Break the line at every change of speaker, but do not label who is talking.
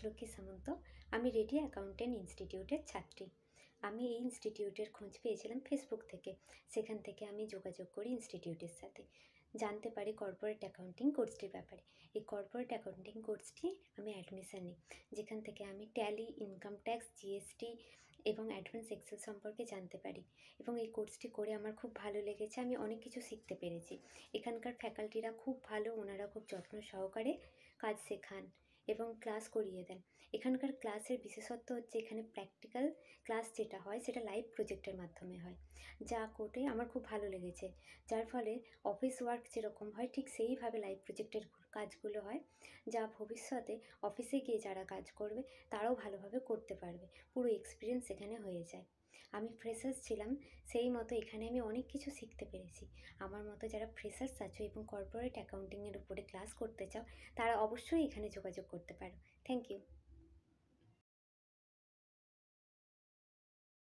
রাজলক্ষ্মী সামন্ত। আমি ready accountant ইনস্টিটিউটের ছাত্রী। আমি এই ইনস্টিটিউটের খোঁজ পেয়েছিলাম ফেসবুক থেকে। সেখান থেকে আমি যোগাযোগ করি ইনস্টিটিউটের সাথে। জানতে পারি কর্পোরেট অ্যাকাউন্টিং কোর্সটির ব্যাপারে। এই কর্পোরেট অ্যাকাউন্টিং কোর্সটি আমি অ্যাডমিশন নিই, যেখান থেকে আমি ট্যালি, ইনকাম ট্যাক্স, জিএসটি এবং অ্যাডভান্স এক্সেল সম্পর্কে জানতে পারি। এবং এই কোর্সটি করে আমার খুব ভালো লেগেছে, আমি অনেক কিছু শিখতে পেরেছি। এখানকার ফ্যাকাল্টিরা খুব ভালো, ওনারা খুব যত্ন সহকারে কাজ শেখান এবং ক্লাস করিয়ে দেন। এখানকার ক্লাসের বিশেষত্ব হচ্ছে এখানে প্র্যাকটিক্যাল ক্লাস যেটা হয় সেটা লাইভ প্রজেক্টের মাধ্যমে হয়, যা করে আমার খুব ভালো লেগেছে। যার ফলে অফিস ওয়ার্ক যেরকম হয় ঠিক সেইভাবে লাইভ প্রজেক্টের কাজগুলো হয়, যা ভবিষ্যতে অফিসে গিয়ে যারা কাজ করবে তারাও ভালোভাবে করতে পারবে। পুরো এক্সপিরিয়েন্স এখানে হয়ে যায়। আমি ফ্রেশার্স ছিলাম, সেই মতো এখানে আমি অনেক কিছু শিখতে পেরেছি। আমার মতো যারা ফ্রেশার্স আছো এবং কর্পোরেট অ্যাকাউন্টিংয়ের উপরে ক্লাস করতে চাও, তারা অবশ্যই এখানে যোগাযোগ করতে পারো। Thank you.